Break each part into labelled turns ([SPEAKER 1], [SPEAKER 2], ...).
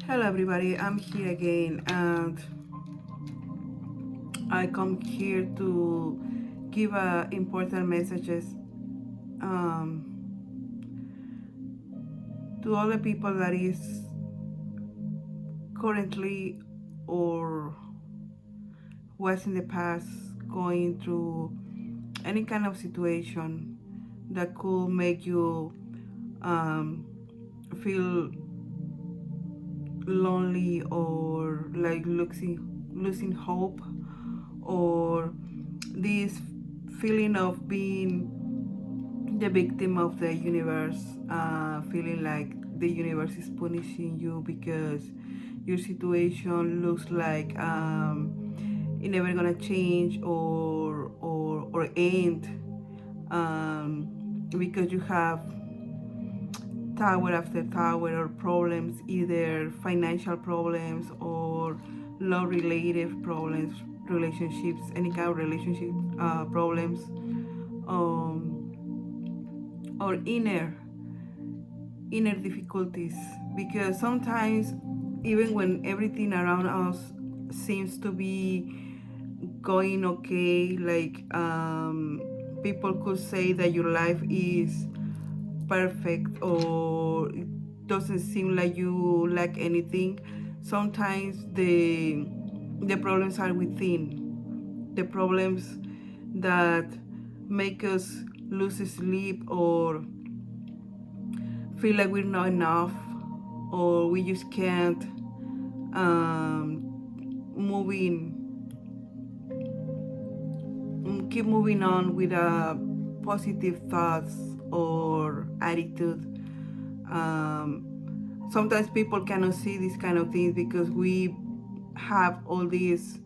[SPEAKER 1] Hello everybody, I'm here again and I come here to give important messages um, to all the people that is currently or was in the past going through any kind of situation that could make you um, feel lonely or like losing hope, or this feeling of being the victim of the universe, feeling like the universe is punishing you because your situation looks like it's never gonna change or end, because you have tower after tower or problems, either financial problems or love related problems, relationships, any kind of relationship problems, or inner difficulties. Because sometimes, even when everything around us seems to be going okay, like people could say that your life is perfect or it doesn't seem like you lack anything, sometimes the problems are within, the problems that make us lose sleep or feel like we're not enough, or we just can't moving keep moving on with positive thoughts or attitude. Sometimes people cannot see these kind of things because we have all these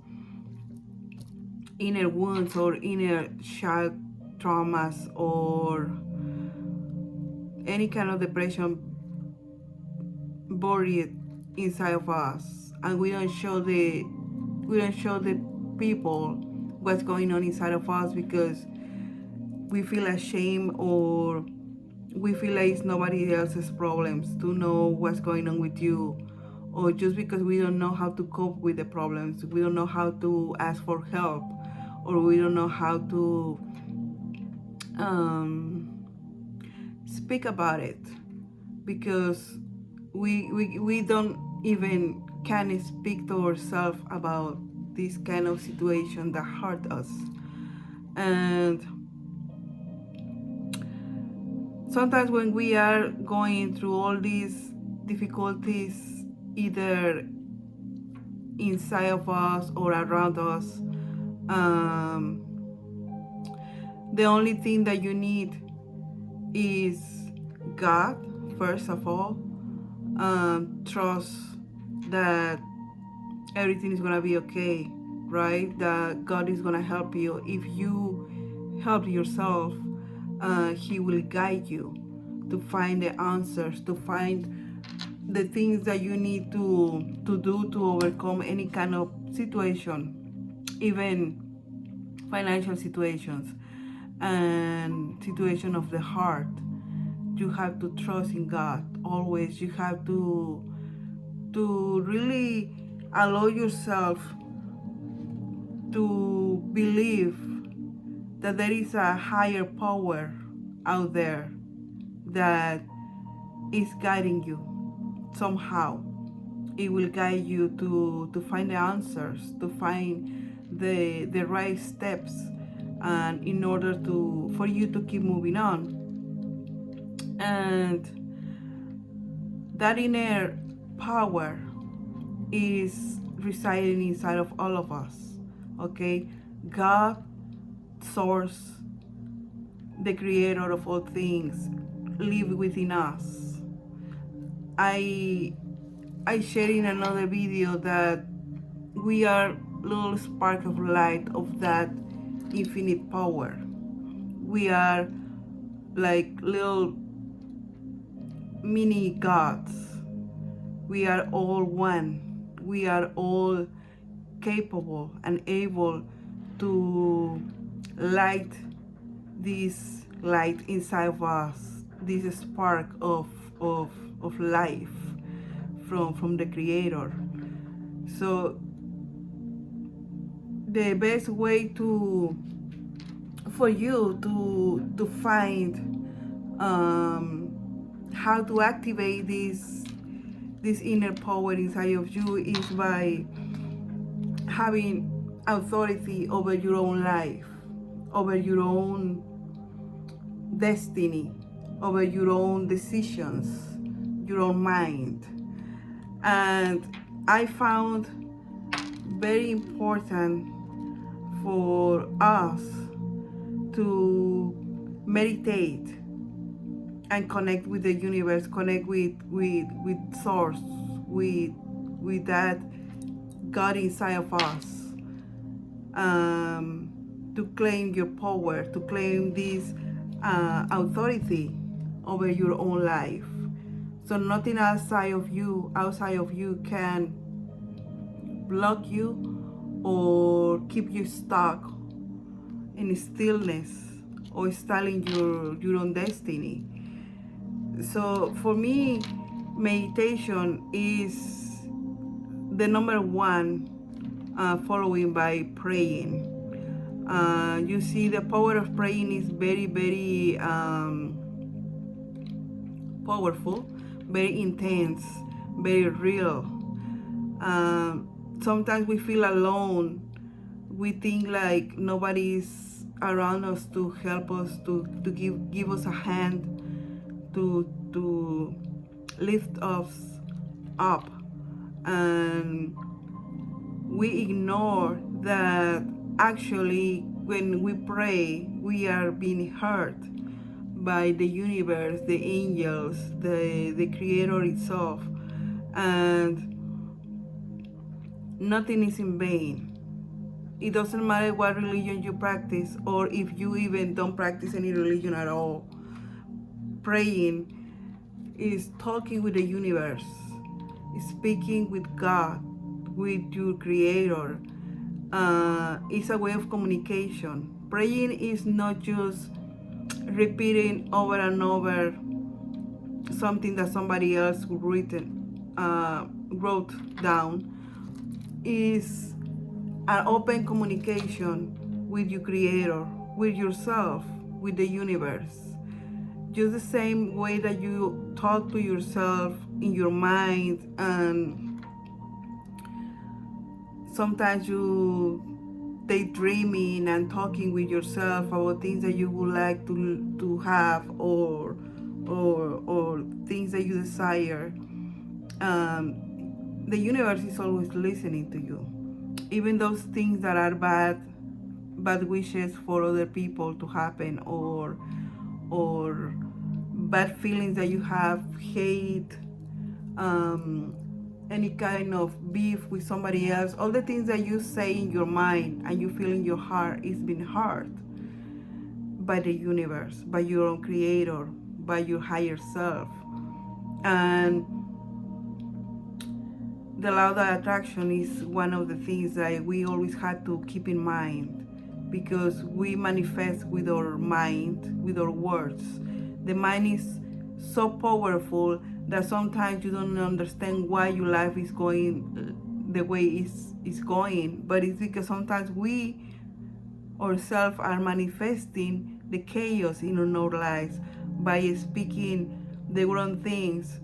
[SPEAKER 1] inner wounds or inner child traumas or any kind of depression buried inside of us, and we don't show the people what's going on inside of us because we feel ashamed, or we feel like it's nobody else's problems to know what's going on with you, or just because we don't know how to cope with the problems, we don't know how to ask for help, or we don't know how to um, speak about it, because we don't even can speak to ourselves about this kind of situation that hurt us. And sometimes when we are going through all these difficulties, either inside of us or around us, um, the only thing that you need is God, first of all. Trust that everything is gonna be okay, right? That God is gonna help you. If you help yourself, He will guide you to find the answers, to find the things that you need to do to overcome any kind of situation, even financial situations and situation of the heart. You have to trust in God always. You have to really allow yourself to believe that there is a higher power out there that is guiding you somehow. It will guide you to find the answers, to find the right steps, and in order to for you to keep moving on. And that inner power is residing inside of all of us. Okay, God, source, the creator of all things, live within us. I shared in another video that we are little spark of light of that infinite power. We are like little mini gods. We are all one. We are all capable and able to light this light inside of us, this spark of life, from the Creator. So the best way for you to find how to activate this inner power inside of you is by having authority over your own life, over your own destiny, over your own decisions, your own mind. And I found very important for us to meditate and connect with the universe, connect with source, with that God inside of us, to claim your power, to claim this authority over your own life. So nothing outside of you can block you or keep you stuck in stillness or stalling your own destiny. So for me, meditation is the number one, following by praying. You see, the power of praying is very, very powerful, very intense, very real. Sometimes we feel alone. We think like nobody's around us to help us, to give us a hand, to lift us up. And we ignore that actually when we pray, we are being heard by the universe, the angels, the Creator itself. And nothing is in vain. It doesn't matter what religion you practice, or if you even don't practice any religion at all. Praying is talking with the universe, speaking with God, with your Creator. It's a way of communication. Praying is not just repeating over and over something that somebody else wrote down. Is an open communication with your Creator, with yourself, with the universe. Just the same way that you talk to yourself in your mind, and sometimes you daydreaming and talking with yourself about things that you would like to have, or things that you desire. The universe is always listening to you, even those things that are bad wishes for other people to happen, or bad feelings that you have, hate, any kind of beef with somebody else. All the things that you say in your mind and you feel in your heart is being heard by the universe, by your own Creator, by your higher self. And the law of attraction is one of the things that we always have to keep in mind, because we manifest with our mind, with our words. The mind is so powerful that sometimes you don't understand why your life is going the way it's going, but it's because sometimes we ourselves are manifesting the chaos in our lives by speaking the wrong things,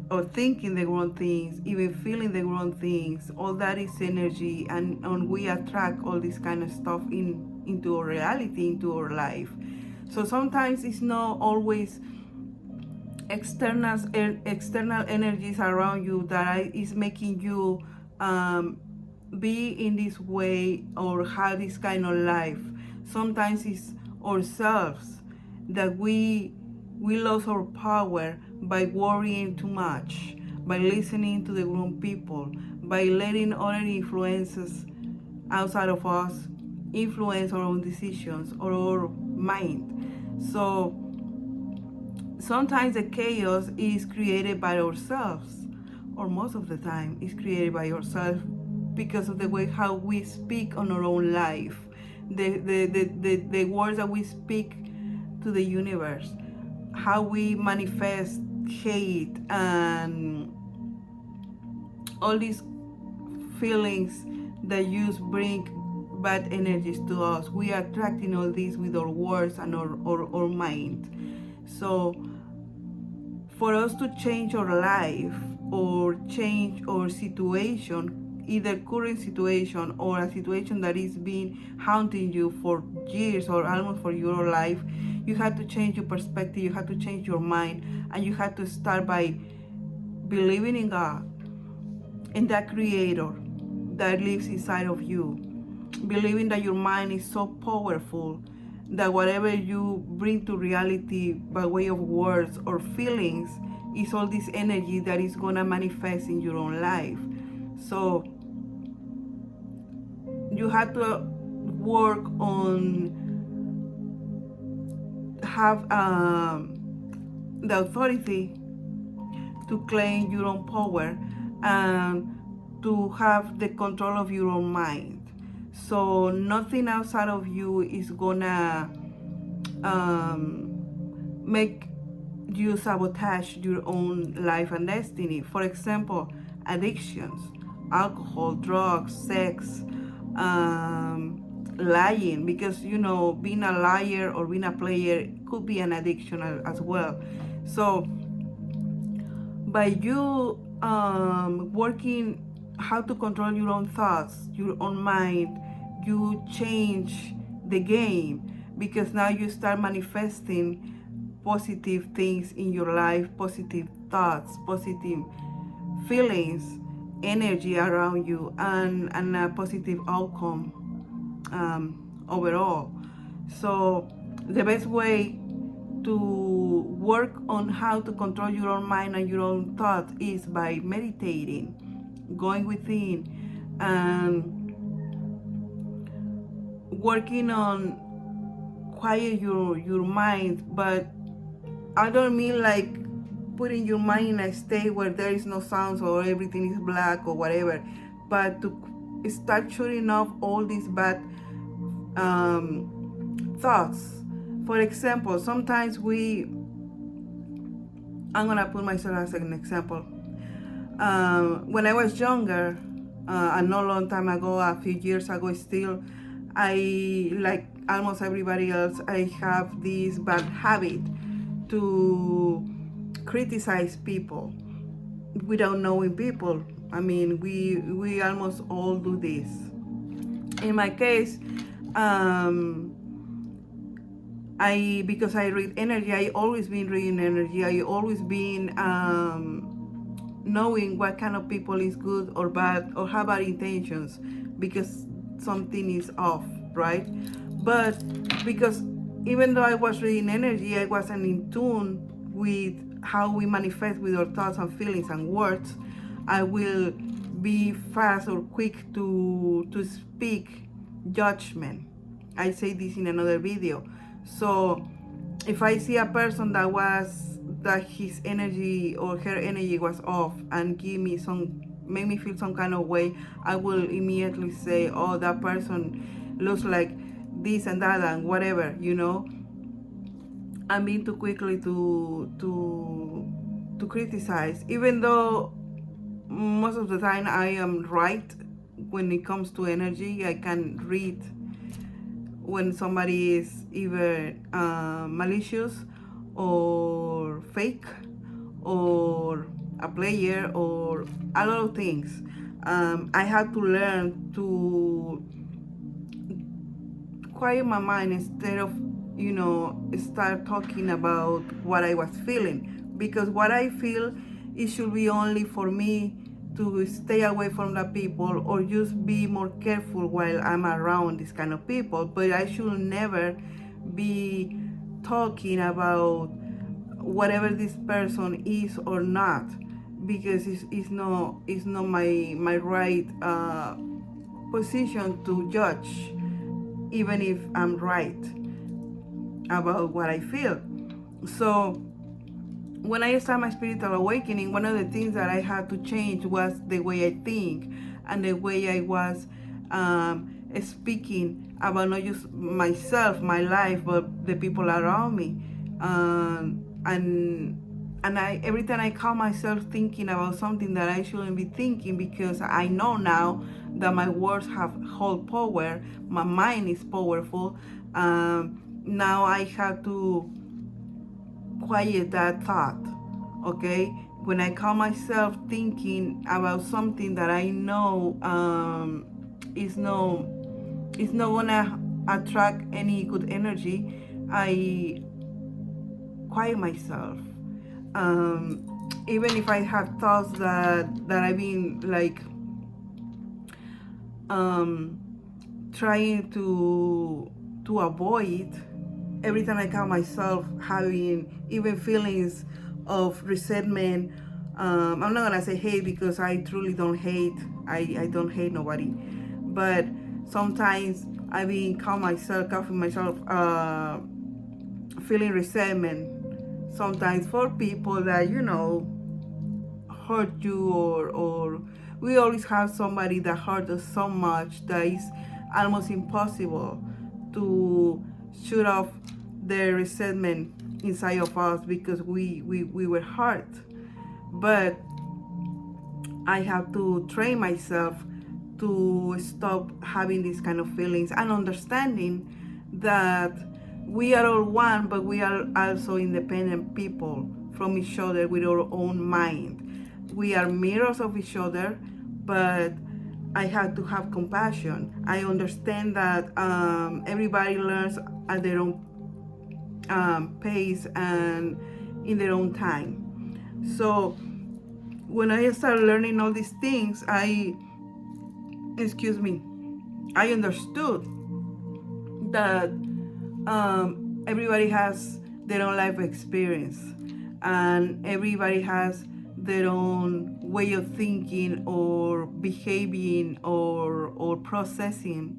[SPEAKER 1] or thinking the wrong things, even feeling the wrong things. All that is energy, and we attract all this kind of stuff into our reality, into our life. So sometimes it's not always external energies around you that is making you be in this way or have this kind of life. Sometimes it's ourselves that we lose our power by worrying too much, by listening to the wrong people, by letting other influences outside of us influence our own decisions or our mind. So sometimes the chaos is created by ourselves, or most of the time is created by ourselves, because of the way how we speak on our own life, the words that we speak to the universe, how we manifest hate and all these feelings that used bring bad energies to us. We are attracting all this with our words and our mind. So for us to change our life or change our situation, either current situation or a situation that is being haunting you for years or almost for your life, you have to change your perspective, you have to change your mind, and you have to start by believing in God, in that creator that lives inside of you. Believing that your mind is so powerful that whatever you bring to reality by way of words or feelings is all this energy that is going to manifest in your own life. So you have to work on have the authority to claim your own power and to have the control of your own mind. So nothing outside of you is gonna make you sabotage your own life and destiny. For example, addictions, alcohol, drugs, sex, lying, because being a liar or being a player could be an addiction as well. So by you working how to control your own thoughts, your own mind, you change the game, because now you start manifesting positive things in your life, positive thoughts, positive feelings, energy around you, and a positive outcome overall. So the best way to work on how to control your own mind and your own thoughts is by meditating, going within, and working on quiet your mind. But I don't mean like putting your mind in a state where there is no sounds or everything is black or whatever, but to start shutting off all these bad thoughts. For example, sometimes I'm gonna put myself as an example. When I was younger, a not long time ago, a few years ago still, I, like almost everybody else, I have this bad habit to criticize people without knowing people. I mean, we almost all do this. In my case, because I read energy, I always been reading energy. I always been knowing what kind of people is good or bad or have bad intentions, because something is off, right? But because even though I was reading energy, I wasn't in tune with how we manifest with our thoughts and feelings and words. I will be fast or quick to speak judgment. I say this in another video. So if I see a person that his energy or her energy was off and make me feel some kind of way, I will immediately say, oh, that person looks like this and that and whatever, I'm being too quickly to criticize, even though most of the time I am right when it comes to energy. I can read when somebody is either malicious or fake or a player or a lot of things. I had to learn to quiet my mind instead of start talking about what I was feeling, because what I feel, it should be only for me to stay away from the people or just be more careful while I'm around this kind of people. But I should never be talking about whatever this person is or not, because it's not my right position to judge, even if I'm right about what I feel. So when I started my spiritual awakening, one of the things that I had to change was the way I think and the way I was speaking about not just myself, my life, but the people around me. And and every time I call myself thinking about something that I shouldn't be thinking, because I know now that my words have whole power, my mind is powerful. Now I have to quiet that thought. Okay, when I call myself thinking about something that I know is not gonna attract any good energy, I quiet myself. Even if I have thoughts that I've been like trying to avoid, every time I count myself having even feelings of resentment. I'm not gonna say hate, because I truly don't hate. I don't hate nobody, but sometimes I been coughing myself, feeling resentment. Sometimes for people that hurt you, or we always have somebody that hurt us so much that it's almost impossible to shoot off the resentment inside of us, because we were hurt. But I have to train myself to stop having these kind of feelings, and understanding that we are all one, but we are also independent people from each other with our own mind. We are mirrors of each other, but I have to have compassion. I understand that everybody learns at their own pace and in their own time. So when I started learning all these things, I understood that everybody has their own life experience, and everybody has their own way of thinking or behaving, or processing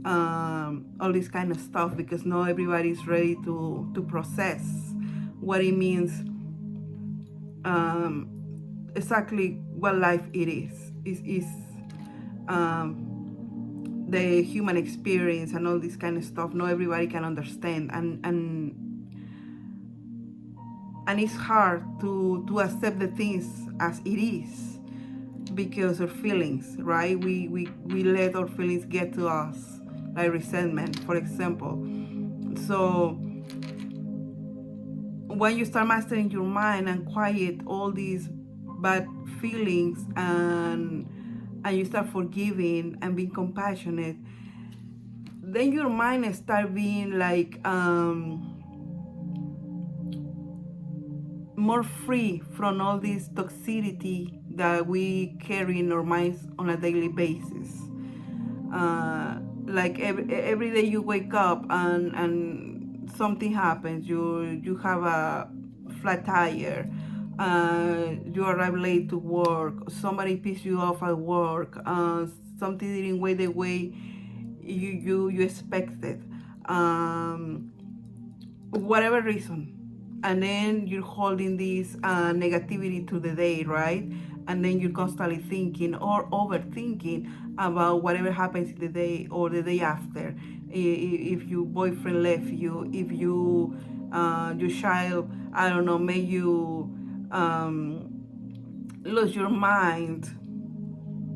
[SPEAKER 1] all this kind of stuff, because not everybody is ready to process what it means, exactly what life it is the human experience and all this kind of stuff. Not everybody can understand, and it's hard to accept the things as it is, because of feelings, right? We let our feelings get to us, like resentment, for example. So when you start mastering your mind and quiet all these bad feelings, and you start forgiving and being compassionate, then your mind start being like more free from all this toxicity that we carry in our minds on a daily basis. Like every day you wake up, and something happens, you have a flat tire, you arrive late to work, somebody pisses you off at work, something didn't go the way you expected, whatever reason, and then you're holding this negativity to the day, right? And then you're constantly thinking or overthinking about whatever happens in the day or the day after. If your boyfriend left you, if your child, I don't know, made you lose your mind,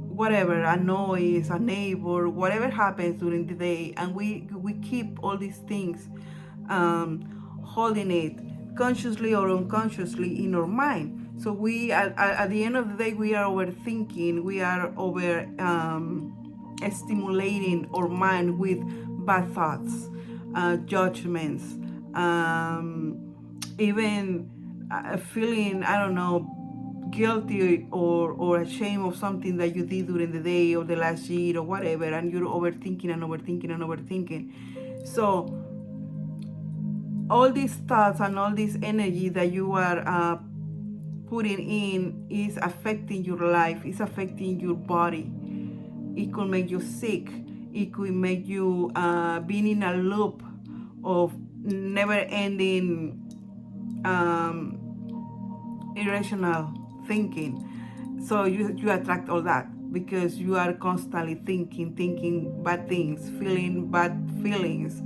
[SPEAKER 1] whatever, a noise, a neighbor, whatever happens during the day, and we keep all these things, holding it consciously or unconsciously in our mind. So we at the end of the day, we are overthinking, we are over stimulating our mind with bad thoughts, judgments, even feeling, I don't know, guilty or ashamed of something that you did during the day or the last year or whatever, and you're overthinking and overthinking and overthinking. So all these thoughts and all this energy that you are putting in is affecting your life, is affecting your body. It could make you sick. It could make you being in a loop of never-ending irrational thinking. So you attract all that, because you are constantly thinking bad things, feeling bad feelings,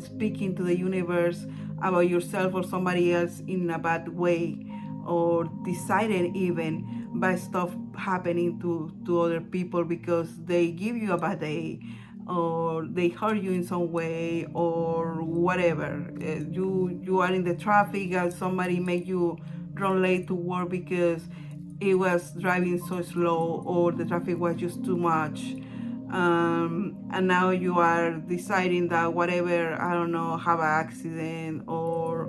[SPEAKER 1] speaking to the universe about yourself or somebody else in a bad way, or decided even by stuff happening to other people because they give you a bad day or they hurt you in some way or whatever. You are in the traffic and somebody make you run late to work because it was driving so slow or the traffic was just too much. And now you are deciding that whatever, I don't know, have an accident or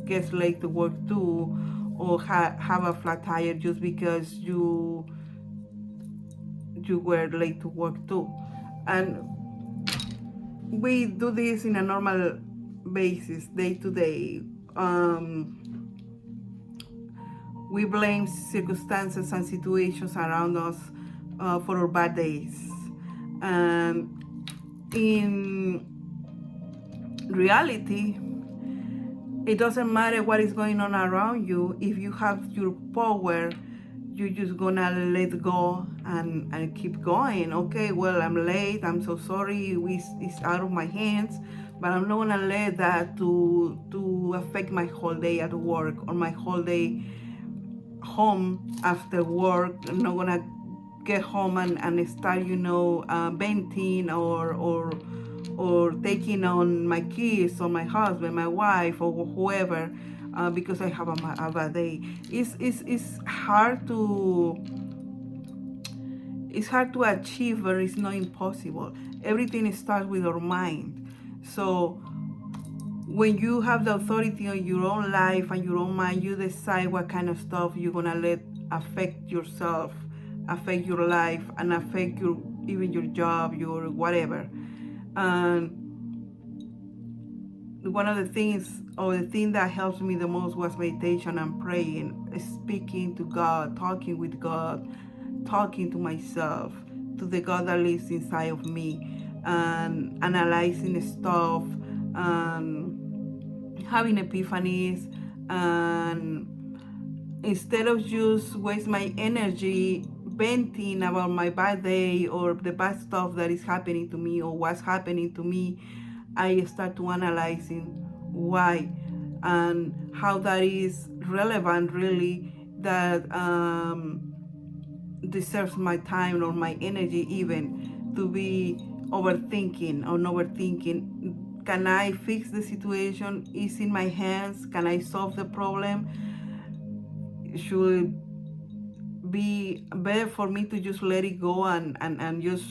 [SPEAKER 1] gets late to work too, or have a flat tire just because you were late to work too. And we do this in a normal basis, day to day. We blame circumstances and situations around us for our bad days. And in reality, it doesn't matter what is going on around you. If you have your power, you're just gonna let go and keep going. Okay, well, I'm late, I'm so sorry, it's out of my hands, but I'm not gonna let that to affect my whole day at work or my whole day home after work. I'm not gonna get home and start, venting or taking on my kids or my husband, my wife, or whoever, because I have a bad day. It's hard to achieve, but it's not impossible. Everything starts with our mind. So when you have the authority on your own life and your own mind, you decide what kind of stuff you're gonna let affect yourself, affect your life, and affect even your job, your whatever. And one of the things, or the thing that helps me the most, was meditation and praying, speaking to God, talking with God, talking to myself, to the God that lives inside of me, and analyzing stuff, and having epiphanies. And instead of just waste my energy venting about my bad day or the bad stuff that is happening to me or what's happening to me, I start to analyzing why and how that is relevant, really, that deserves my time or my energy even to be overthinking or overthinking. Can I fix the situation? Is in my hands? Can I solve the problem? Should be better for me to just let it go and just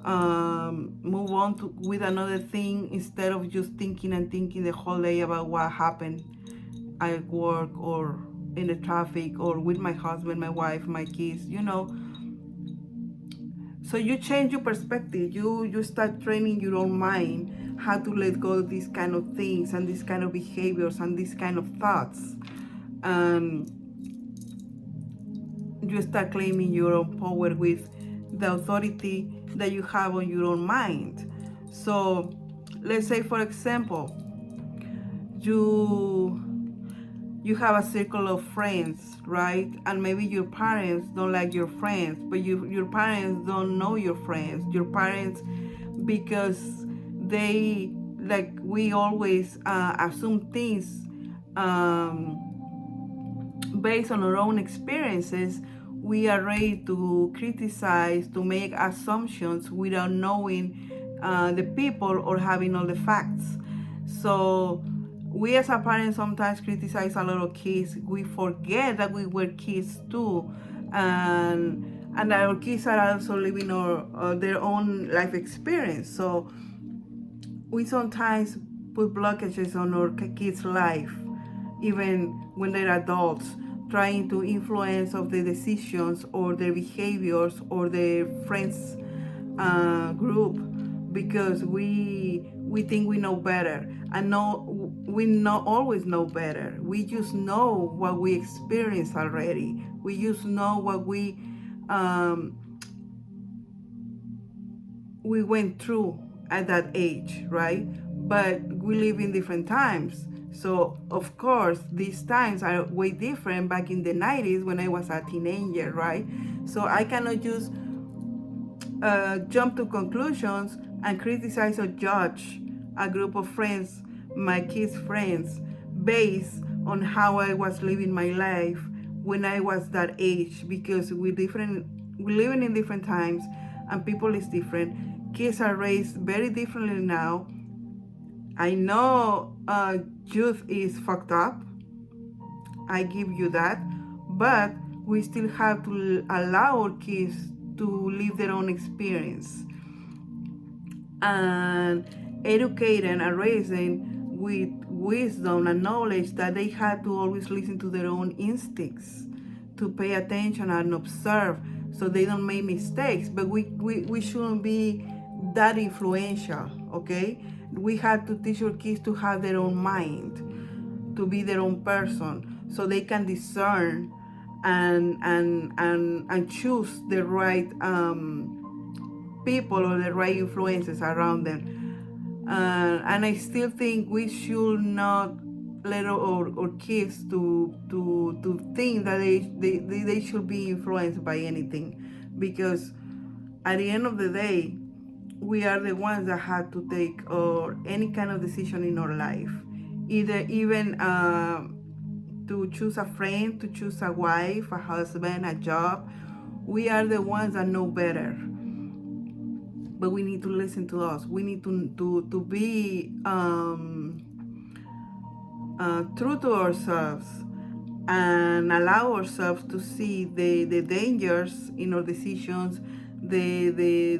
[SPEAKER 1] move on with another thing, instead of just thinking the whole day about what happened at work or in the traffic or with my husband, my wife, my kids, So you change your perspective. You start training your own mind how to let go of these kind of things and these kind of behaviors and these kind of thoughts. You start claiming your own power with the authority that you have on your own mind. So let's say, for example, you have a circle of friends, right? And maybe your parents don't like your friends, but your parents don't know your friends. Your parents, because they, like we always assume things based on our own experiences, we are ready to criticize, to make assumptions without knowing the people or having all the facts. So we as a parent sometimes criticize a lot of kids. We forget that we were kids too, and that our kids are also living their own life experience. So we sometimes put blockages on our kids' life, even when they're adults, trying to influence of the decisions or their behaviors or their friends group, because we think we know better. And no, we not always know better. We just know what we experienced already. We just know what we went through at that age, right? But we live in different times. So of course, these times are way different back in the 90s when I was a teenager, right? So I cannot just jump to conclusions and criticize or judge a group of friends my kids' friends based on how I was living my life when I was that age, because we're living in different times and people is different. Kids are raised very differently now. I know youth is fucked up. I give you that, but we still have to allow our kids to live their own experience and educating and raising with wisdom and knowledge that they had to always listen to their own instincts, to pay attention and observe so they don't make mistakes. But we shouldn't be that influential, okay? We have to teach our kids to have their own mind, to be their own person, so they can discern and choose the right people or the right influences around them. And I still think we should not let our kids to think that they should be influenced by anything, because at the end of the day, we are the ones that have to take any kind of decision in our life, either even to choose a friend, to choose a wife, a husband, a job. We are the ones that know better, but we need to listen to us. We need to be true to ourselves and allow ourselves to see the dangers in our decisions, the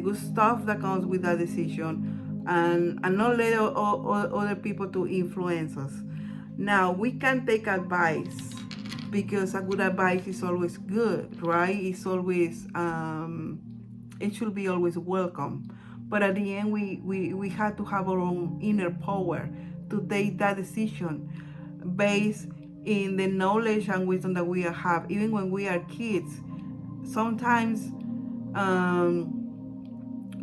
[SPEAKER 1] good stuff that comes with that decision, and not let other people to influence us. Now, we can take advice, because a good advice is always good, right? It's always it should be always welcome. But at the end, we have to have our own inner power to take that decision based in the knowledge and wisdom that we have. Even when we are kids, sometimes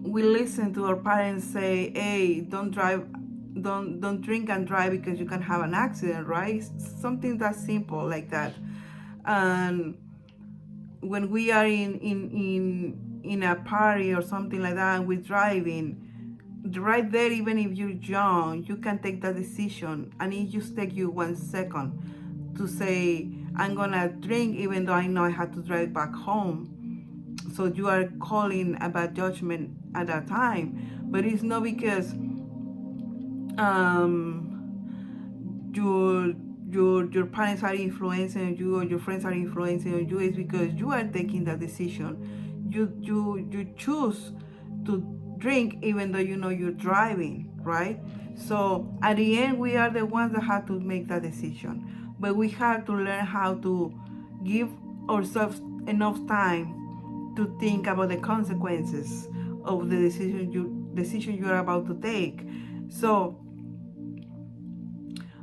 [SPEAKER 1] we listen to our parents say, hey, don't drink and drive because you can have an accident, right? Something that simple like that. And when we are in a party or something like that and we're driving, right there, even if you're young, you can take that decision, and it just take you 1 second to say, I'm gonna drink even though I know I have to drive back home. So you are calling a bad judgment at that time, but it's not because your parents are influencing you or your friends are influencing you. It's because you are taking that decision. You choose to drink even though you know you're driving, right? So at the end, we are the ones that have to make that decision, but we have to learn how to give ourselves enough time to think about the consequences of the decision you are about to take. So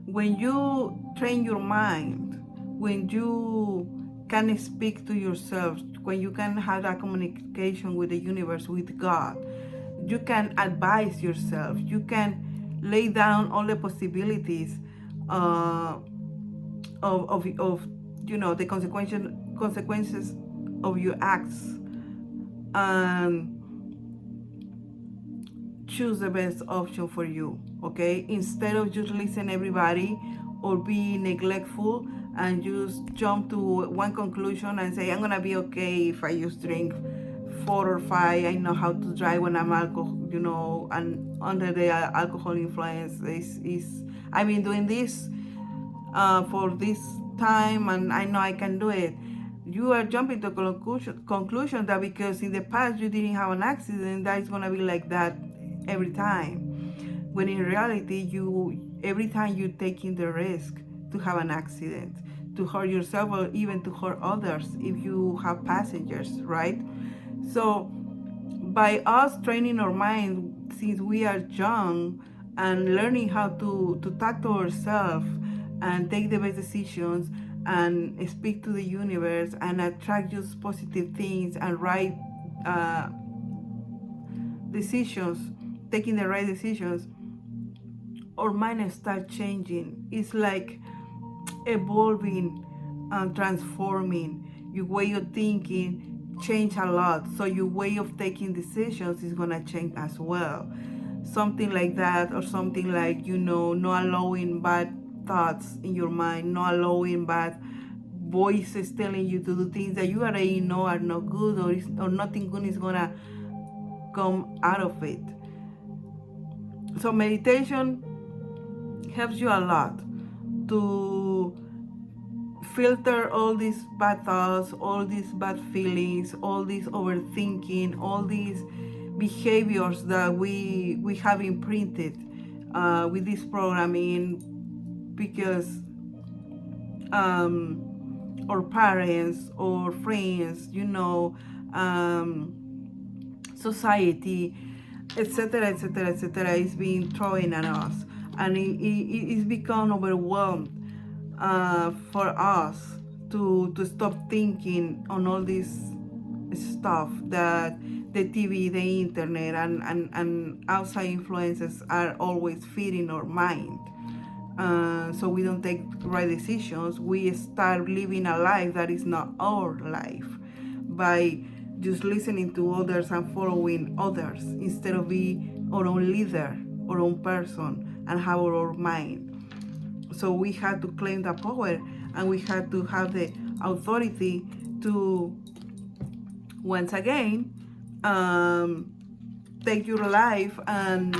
[SPEAKER 1] when you train your mind, when you can speak to yourself, when you can have that communication with the universe, with God, you can advise yourself, you can lay down all the possibilities of the consequences of your acts, and choose the best option for you, okay? Instead of just listen everybody or be neglectful and just jump to one conclusion and say, I'm gonna be okay if I just drink 4 or 5. I know how to drive when I'm alcohol, and under the alcohol influence. I've been doing this for this time, and I know I can do it. You are jumping to conclusion that because in the past you didn't have an accident, that is gonna be like that every time. When in reality, every time you're taking the risk to have an accident, to hurt yourself or even to hurt others if you have passengers, right? So by us training our mind since we are young and learning how to talk to ourselves and take the best decisions and speak to the universe and attract just positive things and right decisions, taking the right decisions, our mind start changing. It's like evolving and transforming. Your way of thinking change a lot, so your way of taking decisions is gonna change as well. something like that, or something like, not allowing bad thoughts in your mind, not allowing bad voices telling you to do things that you already know are not good, or nothing good is gonna come out of it. So meditation helps you a lot to filter all these bad thoughts, all these bad feelings, all these overthinking, all these behaviors that we have imprinted with this programming, because our parents or friends, society, etc., etc., etc., is being thrown at us, and it's become overwhelmed for us to stop thinking on all this stuff that the TV, the internet, and outside influences are always feeding our mind. So we don't take right decisions. We start living a life that is not our life by just listening to others and following others, instead of being our own leader, our own person, and have our own mind. So we had to claim the power, and we had to have the authority to, once again, take your life and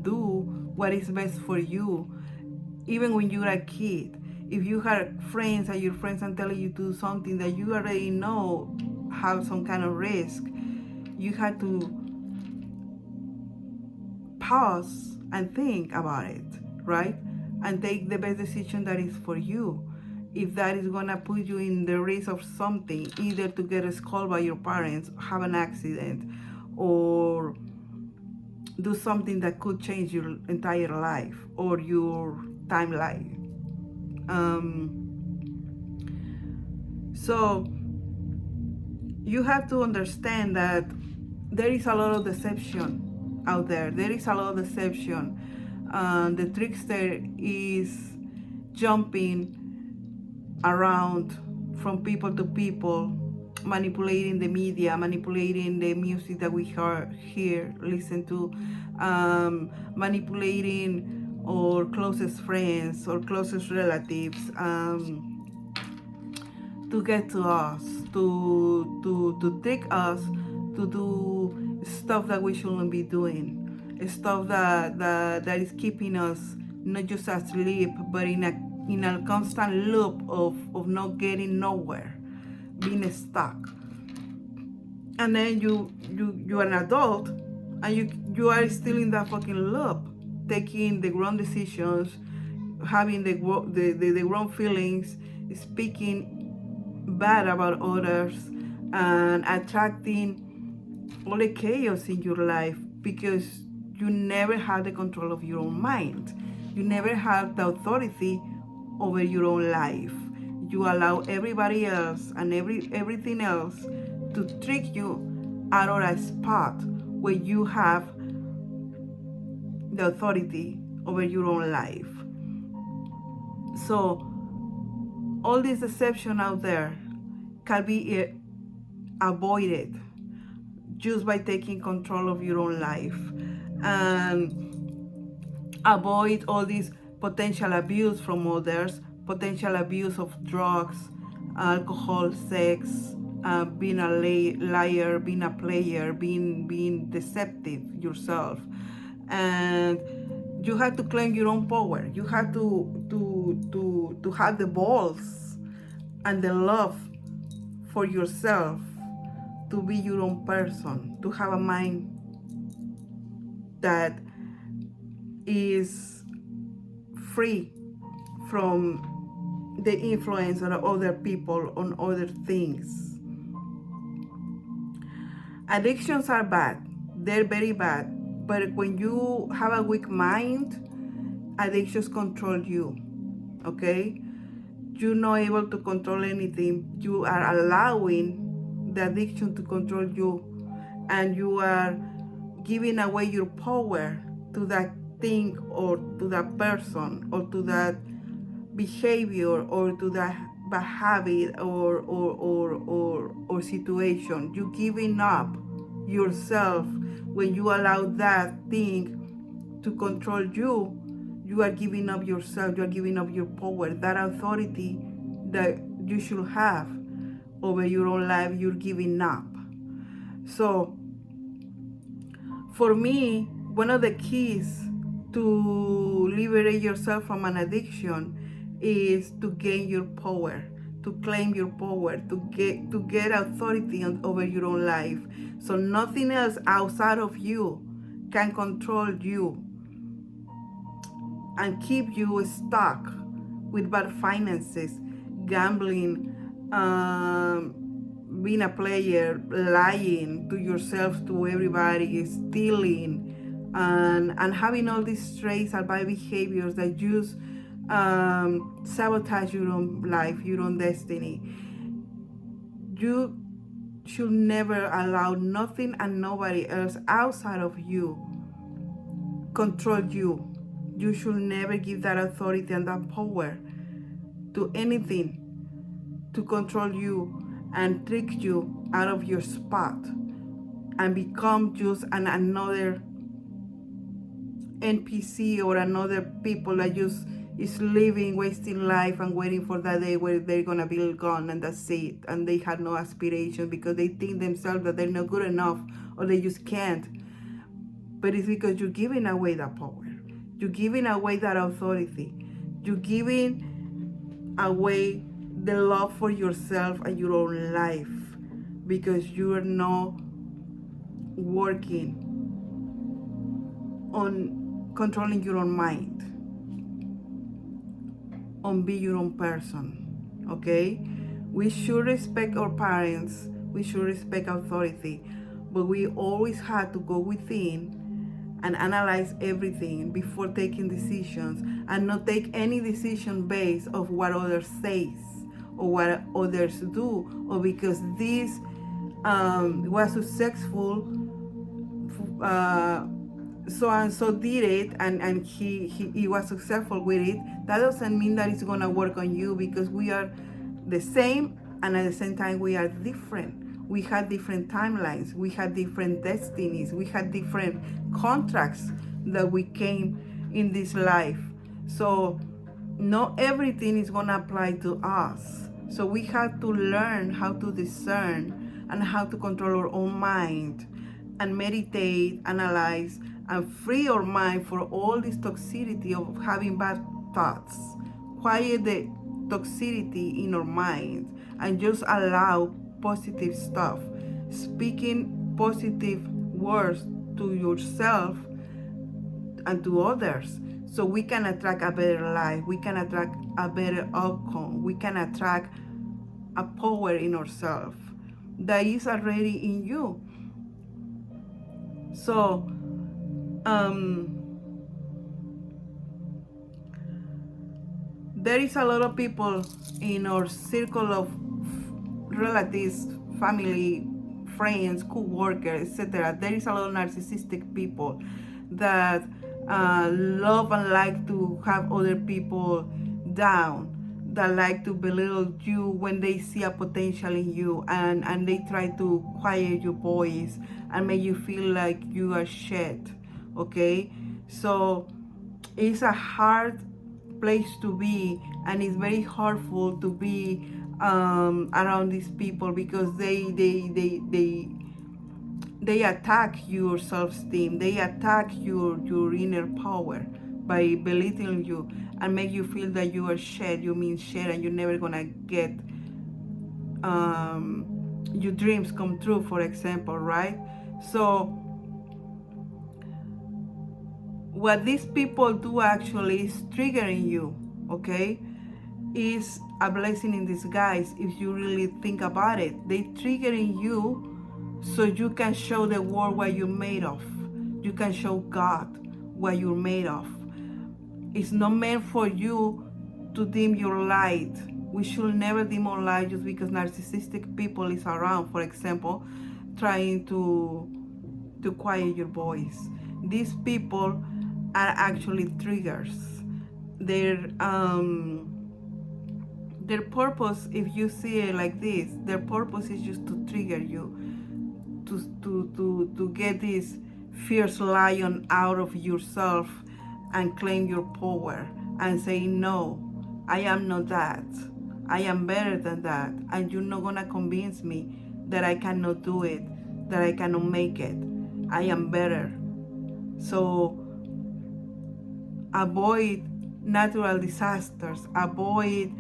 [SPEAKER 1] do what is best for you. Even when you're a kid, if you have friends and your friends are telling you to do something that you already know have some kind of risk, you have to pause and think about it, right? And take the best decision that is for you. If that is gonna put you in the risk of something, either to get scolded by your parents, have an accident, or do something that could change your entire life or your timeline. So you have to understand that there is a lot of deception out there. There is a lot of deception. The trickster is jumping around from people to people, manipulating the media, manipulating the music that we hear, listen to, manipulating our closest friends or closest relatives, to get to us, to trick us, to do stuff that we shouldn't be doing, stuff that is keeping us not just asleep, but in a constant loop of not getting nowhere, being stuck. And then you're an adult, and you are still in that fucking loop, taking the wrong decisions, having the wrong feelings, speaking bad about others, and attracting all the chaos in your life, because you never had the control of your own mind. You never had the authority over your own life. You allow everybody else and everything else to trick you out of a spot where you have the authority over your own life. So all this deception out there can be avoided just by taking control of your own life, and avoid all this potential abuse from others, potential abuse of drugs, alcohol, sex, being a liar, being a player, being deceptive yourself. And you have to claim your own power. You have to have the balls and the love for yourself, to be your own person, to have a mind that is free from the influence of other people on other things. Addictions are bad. They're very bad. But when you have a weak mind, addictions control you. Okay? You're not able to control anything. You are allowing the addiction to control you, and you are giving away your power to that thing, or to that person, or to that behavior, or to that bad habit, or situation. You're giving up yourself when you allow that thing to control you, you are giving up yourself, you are giving up your power, that authority that you should have over your own life, you're giving up. So for me, one of the keys to liberate yourself from an addiction is to gain your power, to claim your power, to get authority over your own life. So nothing else outside of you can control you and keep you stuck with bad finances, gambling, being a player, lying to yourself, to everybody, stealing, and having all these traits and bad behaviors that just sabotage your own life, your own destiny. You should never allow nothing and nobody else outside of you control you. You should never give that authority and that power to anything to control you and trick you out of your spot and become just another NPC or another people that just is living, wasting life and waiting for that day where they're gonna be gone and that's it. And they have no aspiration because they think themselves that they're not good enough or they just can't. But it's because you're giving away that power. You're giving away that authority. You're giving away the love for yourself and your own life because you are not working on controlling your own mind, on being your own person, okay? We should respect our parents, we should respect authority, but we always have to go within and analyze everything before taking decisions and not take any decision based of what others say or what others do or because this was successful, so and so did it and he was successful with it. That doesn't mean that it's gonna work on you because we are the same and at the same time we are different. We had different timelines, we had different destinies, we had different contracts that we came in this life. So not everything is gonna apply to us. So we have to learn how to discern and how to control our own mind and meditate, analyze, and free our mind for all this toxicity of having bad thoughts. Quiet the toxicity in our mind and just allow positive stuff, speaking positive words to yourself and to others, so we can attract a better life, we can attract a better outcome, we can attract a power in ourselves that is already in you. So there is a lot of people in our circle of relatives, family, friends, co-workers, etc. There is a lot of narcissistic people that love and like to have other people down, that like to belittle you when they see a potential in you, and they try to quiet your voice and make you feel like you are shit, okay? So it's a hard place to be, and it's very hurtful to be around these people because they attack your self-esteem, they attack your inner power by belittling you and make you feel that you are shit, you mean shit, and you're never gonna get your dreams come true, for example, right? So what these people do actually is triggering you, okay? Is a blessing in disguise if you really think about it. They triggering you so you can show the world what you're made of. You can show God what you're made of. It's not meant for you to dim your light. We should never dim our light just because narcissistic people is around, for example, trying to quiet your voice. These people are actually triggers. Their purpose, if you see it like this, their purpose is just to trigger you, to get this fierce lion out of yourself and claim your power and say, no, I am not that. I am better than that. And you're not going to convince me that I cannot do it, that I cannot make it. I am better. So avoid natural disasters. Avoid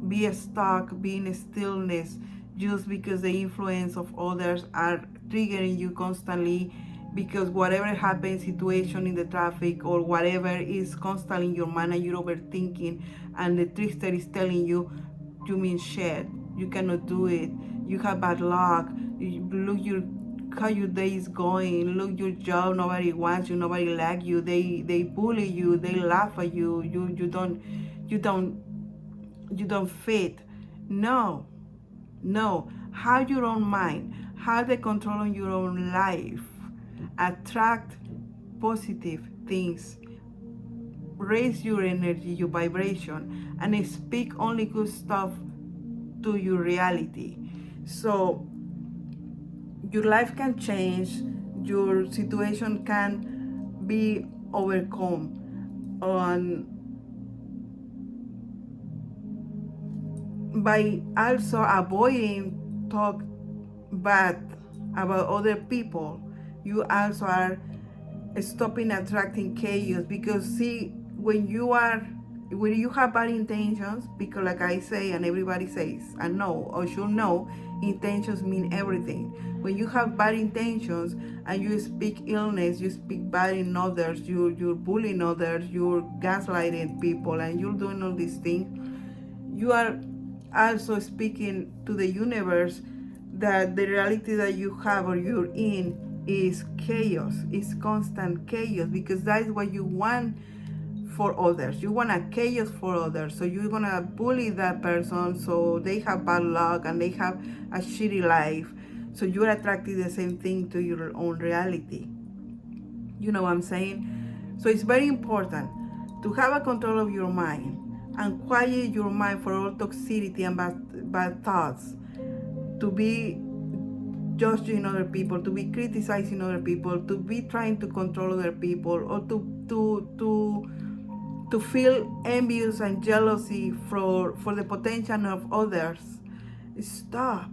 [SPEAKER 1] be stuck, being in stillness just because the influence of others are triggering you constantly, because whatever happens, situation in the traffic or whatever is constantly in your mind and you're overthinking, and the trickster is telling you, you mean shit, you cannot do it, you have bad luck, look how your day is going, look your job, nobody wants you, nobody like you, they bully you, they laugh at you, you don't fit. No, have your own mind, have the control on your own life, attract positive things, raise your energy, your vibration, and speak only good stuff to your reality. So your life can change, your situation can be overcome, by also avoiding talk bad about other people. You also are stopping attracting chaos, because see, when you have bad intentions, because like I say and everybody says and know or should know, intentions mean everything. When you have bad intentions and you speak illness, you speak bad in others, you're bullying others, you're gaslighting people, and you're doing all these things, you are also speaking to the universe that the reality that you have or you're in is chaos, is constant chaos, because that is what you want for others. You want a chaos for others, so you're gonna bully that person so they have bad luck and they have a shitty life, so you're attracting the same thing to your own reality. You know what I'm saying? So it's very important to have a control of your mind and quiet your mind for all toxicity and bad thoughts, to be judging other people, to be criticizing other people, to be trying to control other people, or to feel envious and jealousy for the potential of others. Stop.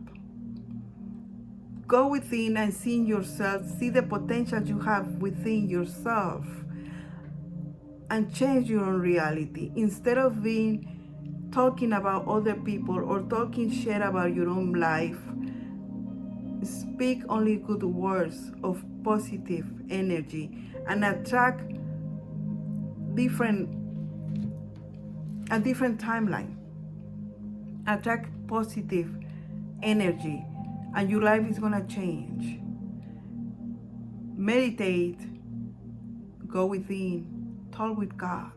[SPEAKER 1] Go within and see yourself, see the potential you have within yourself, and change your own reality. Instead of talking about other people or talking shit about your own life, speak only good words of positive energy and attract a different timeline. Attract positive energy and your life is gonna change. Meditate, go within, talk with God,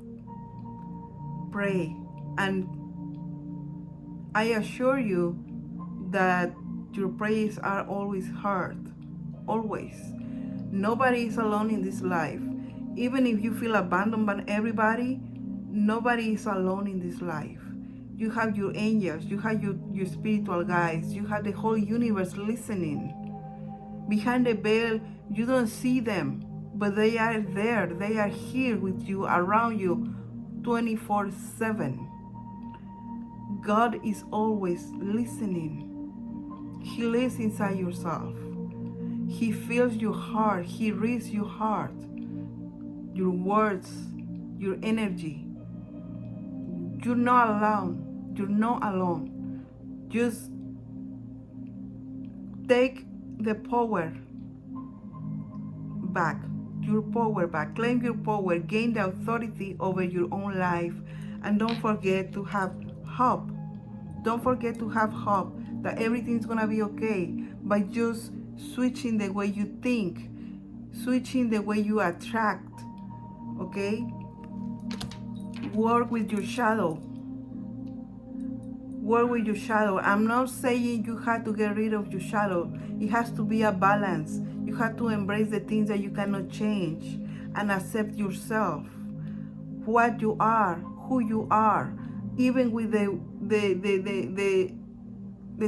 [SPEAKER 1] pray, and I assure you that your prayers are always heard. Always. Nobody is alone in this life. Even if you feel abandoned by everybody, nobody is alone in this life. You have your angels, you have your spiritual guides, you have the whole universe listening. Behind the veil, you don't see them, but they are there. They are here with you, around you, 24/7. God is always listening. He lives inside yourself. He feels your heart. He reads your heart, your words, your energy. You're not alone. You're not alone. Just take the power back. Your power back. Claim your power. Gain the authority over your own life. And don't forget to have hope. Don't forget to have hope that everything's gonna be okay by just switching the way you think, switching the way you attract, okay? Work with your shadow. Work with your shadow. I'm not saying you have to get rid of your shadow. It has to be a balance. You have to embrace the things that you cannot change and accept yourself, what you are, who you are, even with the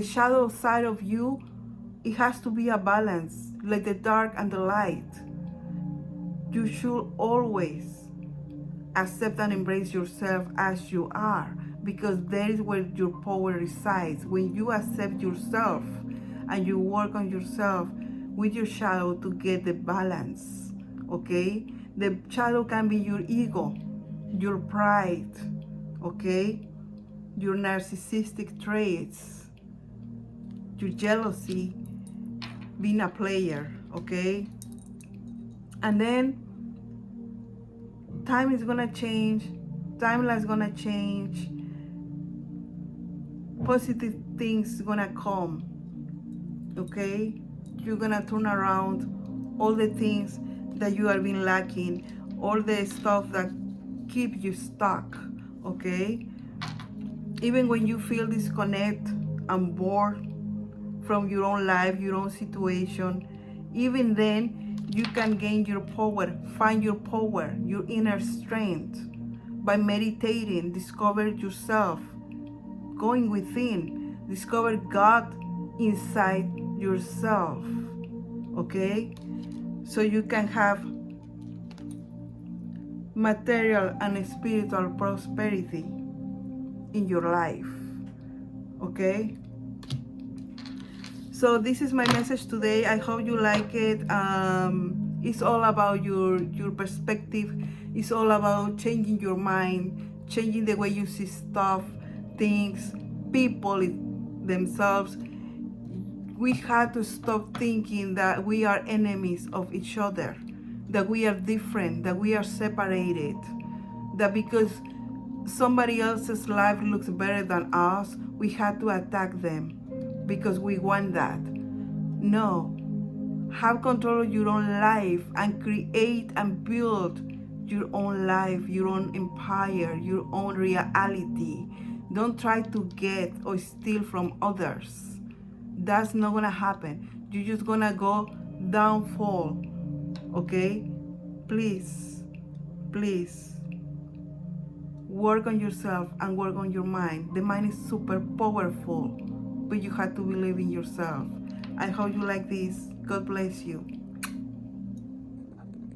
[SPEAKER 1] shadow side of you. It has to be a balance, like the dark and the light. You should always accept and embrace yourself as you are, because there is where your power resides. When you accept yourself and you work on yourself with your shadow to get the balance, okay? The shadow can be your ego, your pride, okay? Your narcissistic traits, your jealousy, being a player, okay? And then time is gonna change, timeline is gonna change, positive things gonna come, okay? You're gonna turn around all the things that you have been lacking, all the stuff that keep you stuck, okay? Even when you feel disconnect and bored from your own life, your own situation, even then you can gain your power, find your power, your inner strength by meditating. Discover yourself, going within, discover God inside yourself, okay? So you can have material and spiritual prosperity in your life, okay? So this is my message today. I hope you like it. It's all about your perspective. It's all about changing your mind, changing the way you see stuff, things, people themselves. We have to stop thinking that we are enemies of each other, that we are different, that we are separated, that because somebody else's life looks better than us, we have to attack them because we want that. No. Have control of your own life and create and build your own life, your own empire, your own reality. Don't try to get or steal from others. That's not gonna happen. You're just gonna go downfall, okay? Please, please, work on yourself and work on your mind. The mind is super powerful, but you have to believe in yourself. I hope you like this. God bless you.